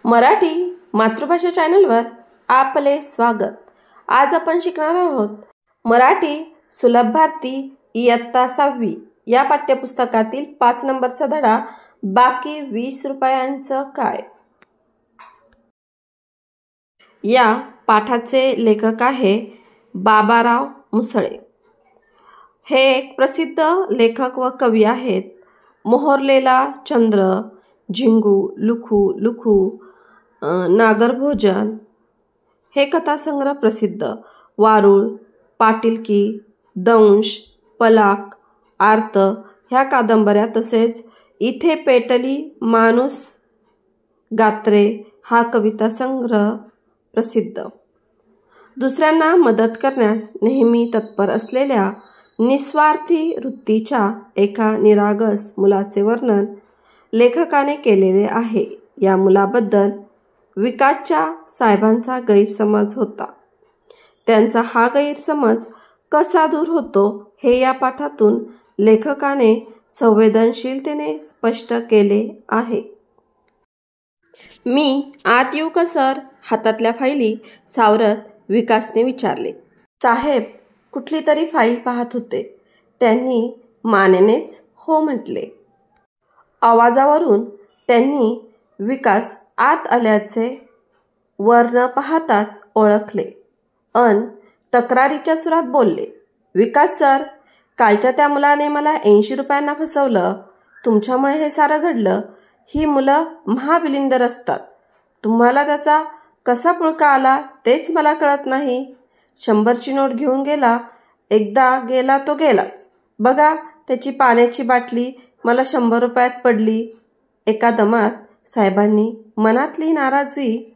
मराठी मातृभाषा चॅनलवर आपले स्वागत। आज आपण शिकणार आहोत मराठी सुलभ भारती इयत्ता 6वी या पाठ्यपुस्तकातील 5 नंबरचा धडा बाकी 20 रुपयांचं काय। या पाठाचे लेखक आहे बाबाराव मुसळे। हे एक प्रसिद्ध लेखक व कवी आहेत। मोहरलेला चंद्र, झिंगू, लुखू लुखू, नागरभोजन हे कथासंग्रह प्रसिद्ध। वारुळ, पाटीलकी, दंश, पलाक, आर्त ह्या कादंबऱ्या, तसेच इथे पेटली माणूस गात्रे हा कविता संग्रह प्रसिद्ध। दुसऱ्यांना मदत करण्यास नेहमी तत्पर असलेल्या निस्वार्थी वृत्तीच्या एका निरागस मुलाचे वर्णन लेखकाने केलेले आहे। या मुलाबद्दल विकासच्या साहेबांचा गैरसमज होता। त्यांचा हा गैरसमज कसा दूर होतो हे या पाठातून लेखकाने संवेदनशीलतेने स्पष्ट केले आहे। मी आत येऊ का सर? हातातल्या फाईली सावरत विकासने विचारले। साहेब कुठली तरी फाईल पाहत होते। त्यांनी मानेनेच हो म्हटले। आवाजावरून त्यांनी विकास आत आल्याचे वर्ण पाहताच ओळखले अन तक्रारीच्या सुरात बोलले, विकास सर, कालच्या त्या मुलाने मला 80 रुपयांना फसवलं। तुमच्यामुळे हे सारं घडलं। ही मुलं महाबिलिंदर असतात। तुम्हाला त्याचा कसा पुळका आला तेच मला कळत नाही। 100ची नोट घेऊन गेला, एकदा गेला तो गेलाच। बघा त्याची पाण्याची बाटली मला 100 रुपयात पडली। एका दमात साहेबांनी मनातली नाराजी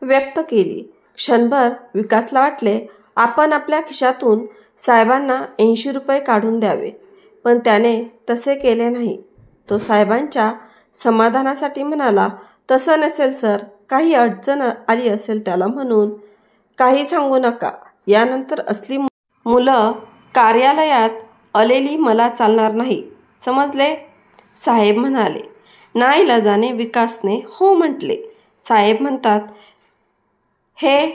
व्यक्त केली। क्षणभर विकासला वाटले आपण आपल्या खिशातून साहेबांना 80 रुपये काढून द्यावे, पण त्याने तसे केले नाही। तो साहेबांच्या समाधानासाठी म्हणाला, तसं नसेल सर, काही अडचण आली असेल त्याला म्हणून। काही सांगू नका। यानंतर असली मुलं कार्यालयात आलेली मला चालणार नाही, समजले? साहेब म्हणाले। नाईलाजाने विकासने हो म्हटले। साहेब म्हणतात हे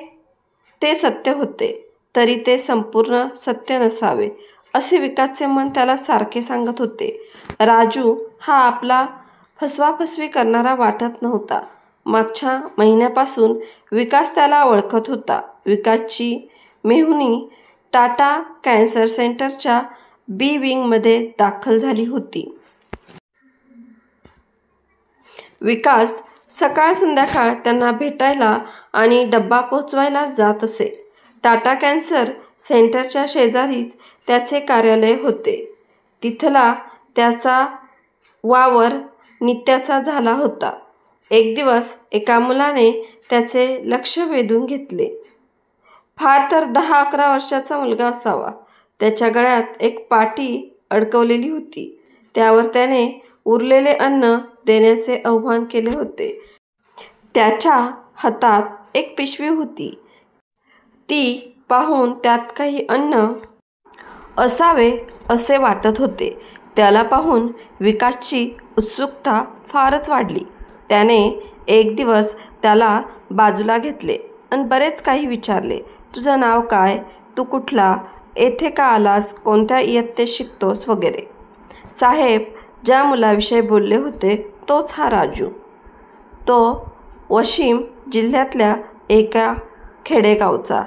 ते सत्य होते, तरी ते संपूर्ण सत्य नसावे असे विकासचे मन त्याला सारखे सांगत होते। राजू हा आपला फसवाफसवी करणारा वाटत नव्हता। मागच्या महिन्यापासून विकास त्याला ओळखत होता। विकासची मेहुणी टाटा कॅन्सर सेंटरच्या बी विंगमध्ये दाखल झाली होती। विकास सकाळ संध्याकाळ त्यांना भेटायला आणि डब्बा पोचवायला जात असे। टाटा कॅन्सर सेंटरच्या शेजारीच त्याचे कार्यालय होते। तिथला त्याचा वावर नित्याचा झाला होता। एक दिवस एका मुलाने त्याचे लक्ष वेधून घेतले। फार तर 10-11 वर्षाचा मुलगा असावा। त्याच्या गळ्यात एक पाटी अडकवलेली होती। त्यावर त्याने उरलेले अन्न देण्याचे आवाहन केले होते। त्याच्या हातात एक पिशवी होती। ती पाहून त्यात काही अन्न असावे असे वाटत होते। त्याला पाहून विकासची उत्सुकता फारच वाढली। त्याने एक दिवस त्याला बाजूला घेतले आणि बरेच काही विचारले। तुझं नाव काय? तू कुठला? येथे का आलास? कोणत्या इयत्तेत शिकतोस? वगैरे। साहेब ज्या मुलाविषयी बोलले होते तोच हा राजू। तो वाशिम जिल्ह्यातल्या एका खेडेगावचा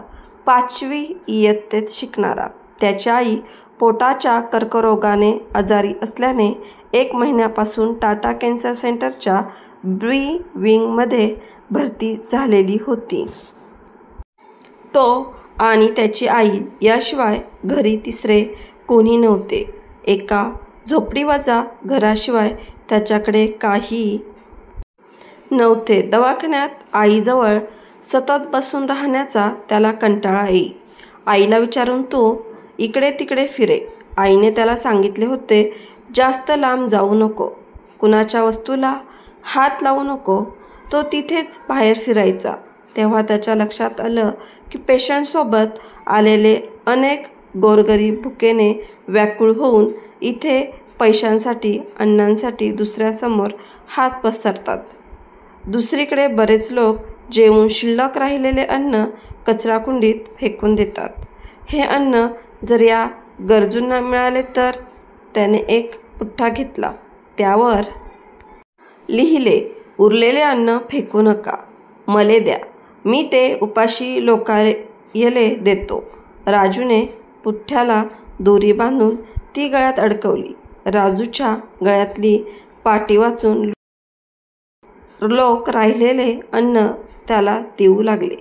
5वी इयत्तेत शिकणारा। त्याची आई पोटाच्या कर्करोगाने आजारी असल्याने 1 महिन्यापासून टाटा कॅन्सर सेंटरच्या बी विंगमध्ये भरती झालेली होती। तो आणि त्याची आई याशिवाय घरी तिसरे कोणी नव्हते। एका झोपडीवजा घराशिवाय त्याच्याकडे काही नव्हते। दवाखान्यात आईजवळ सतत बसून राहण्याचा त्याला कंटाळा येई। आईला विचारून तो इकडे तिकडे फिरे। आईने त्याला सांगितले होते, जास्त लांब जाऊ नको, कुणाच्या वस्तूला हात लावू नको। तो तिथेच बाहेर फिरायचा। तेव्हा त्याच्या लक्षात आलं की पेशंटसोबत आलेले अनेक गोरगरीब भुकेने व्याकुळ होऊन इथे पैशांसाठी अन्नांसाठी दुसऱ्यासमोर हात पसरतात। दुसरीकडे बरेच लोक जेवून शिल्लक राहिलेले अन्न कचराकुंडीत फेकून देतात. हे अन्न जर या गरजूंना मिळाले तर? त्याने एक पुठ्ठा घेतला. त्यावर लिहिले, उरलेले अन्न फेकू नका, मले द्या, मी ते उपाशी लोकायले देतो. राजूने पुठ्ठ्याला दोरी बांधून ती गळ्यात अडकवली. राजूच्या गळ्यातली पाटी वाचून लोक राहिलेले अन्न त्याला देऊ लागले.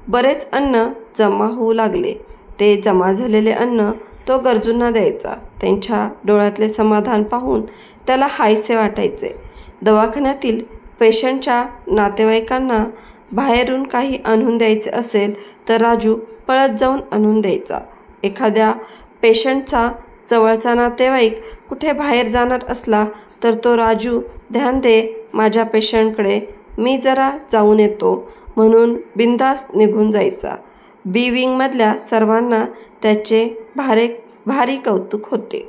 बरेच अन्न जमा होऊ लागले. ते जमा झालेले अन्न तो गरजूंना द्यायचा. त्यांच्या डोळ्यातले समाधान पाहून त्याला हायसे वाटायचे. दवाखान्यातील पेशंटच्या नातेवाईकांना बाहेरून काही आणून द्यायचे असेल तर राजू पळत जाऊन आणून द्यायचा. एखाद्या पेशंटचा जवळचा नातेवाईक कुठे बाहेर जाणार असला तर तो राजू, ध्यान दे माझ्या पेशंटकडे, मी जरा जाऊन येतो म्हणून बिनधास्त निघून जायचा. बी विंगमधल्या सर्वांना त्याचे भारी कौतुक होते.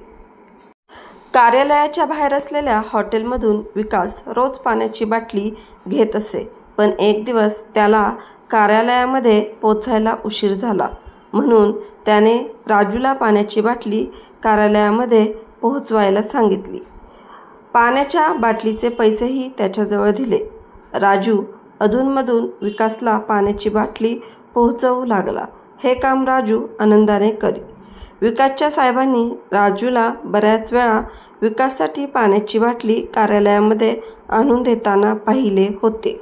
कार्यालयाच्या बाहेर असलेल्या हॉटेलमधून विकास रोज पाण्याची बाटली घेत असे. पण एक दिवस त्याला कार्यालयामध्ये पोचायला उशीर झाला म्हणून त्याने राजूला पाण्याची बाटली कार्यालयामध्ये पोहोचवायला सांगितली. पाण्याच्या बाटलीचे पैसेही त्याच्याजवळ दिले. राजू अधूनमधून विकासला पाण्याची बाटली पोहोचवू लागला. हे काम राजू आनंदाने करी. विकासच्या साहेबांनी राजूला बऱ्याच वेळा विकाससाठी पाण्याची बाटली कार्यालयामध्ये आणून देताना पाहिले होते.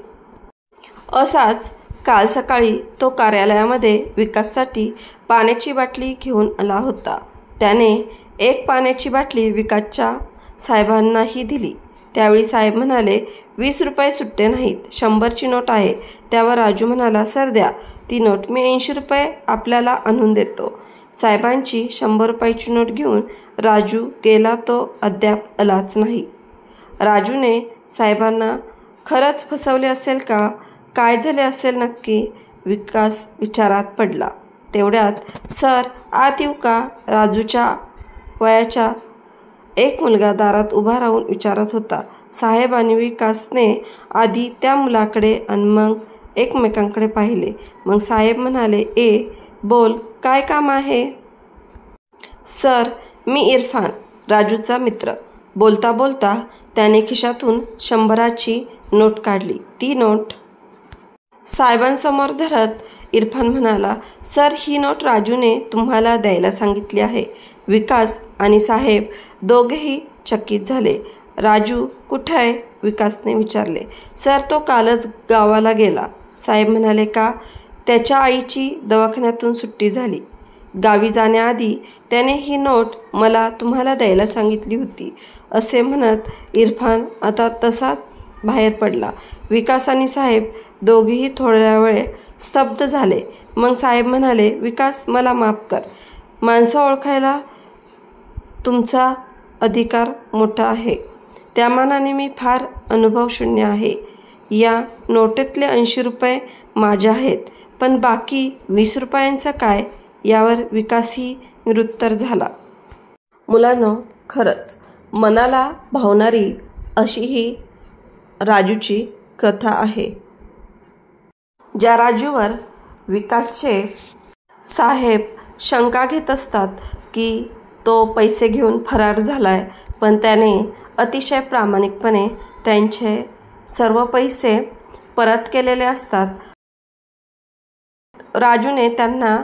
असाच काल सकाळी तो कार्यालयामध्ये विकाससाठी पाण्याची बाटली घेऊन आला होता. त्याने एक पाण्याची बाटली विकासच्या साहेबांनाही दिली. त्यावेळी साहेब म्हणाले, 20 रुपये सुट्टे नाहीत, 100ची नोट आहे. त्यावर राजू म्हणाला, सर द्या ती नोट, मी 80 रुपये आपल्याला आणून देतो. साहेबांची 100 रुपयाची नोट घेऊन राजू गेला. तो अद्याप आलाच नाही. राजूने साहेबांना खरंच फसवले असेल का? काय झाले असेल नक्की? विकास विचारात पडला. तेवढ्यात सर आत येऊ का? राजूच्या वयाचा एक मुलगा दारात उभा राहून विचारत होता. साहेब आणि विकासने आधी त्या मुलाकडे आणि मग एकमेकांकडे पाहिले. मग साहेब म्हणाले, बोल, काय काम आहे? सर, मी इरफान, राजूचा मित्र. बोलता बोलता त्याने खिशातून 100ची नोट काढली. ती नोट साहेबांसमोर धरत इरफान म्हणाला, सर ही नोट राजूने तुम्हाला द्यायला सांगितली आहे. विकास आणि साहेब दोघेही चकित झाले. राजू कुठे आहे? विकासने विचारले. सर तो कालच गावाला गेला. साहेब म्हणाले, का? त्याच्या आईची दवाखान्यातून सुट्टी झाली. गावी जाण्याआधी त्याने ही नोट मला तुम्हाला द्यायला सांगितली होती. असे म्हणत इरफान आता तसाच बाहेर पडला. विकास आणि साहेब दोघेही थोड्या वेळ स्तब्ध झाले. मग साहेब म्हणाले, विकास मला माफ कर. माणसं ओळखायला तुमचा अधिकार मोठा आहे. त्या मानाने मी फार अनुभवशून्य आहे. या नोटेतले 80 रुपये माझे आहेत, पण बाकी 20 रुपयांचं काय? यावर विकासही निरुत्तर झाला. मुलांनो, खरंच मनाला भावणारी अशी ही राजूची कथा आहे. ज्या राजूवर विकासचे साहेब शंका घेत असतात की तो पैसे घेऊन फरार झालाय, पण त्याने अतिशय प्रामाणिकपणे त्यांचे सर्व पैसे परत केलेले असतात. राजूने त्यांना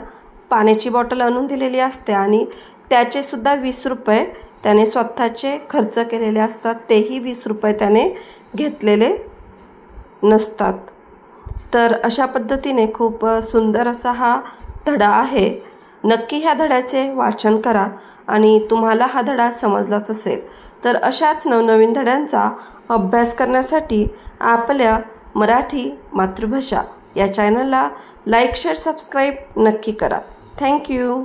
पाण्याची बॉटल आणून दिलेली असते आणि त्याचे सुद्धा 20 रुपये त्याने स्वतःचे खर्च केलेले असतात. तेही 20 रुपये त्याने घेतलेले नसतात. तर अशा पद्धतीने खूप सुंदर असा हा धडा आहे. नक्की ह्या धड्याचे वाचन करा आणि तुम्हाला हा धडा समजलाच असेल तर अशाच नवनवीन धड्यांचा अभ्यास करण्यासाठी आपल्या मराठी मातृभाषा या चॅनलला लाईक, शेअर, सबस्क्राईब नक्की करा. थँक्यू.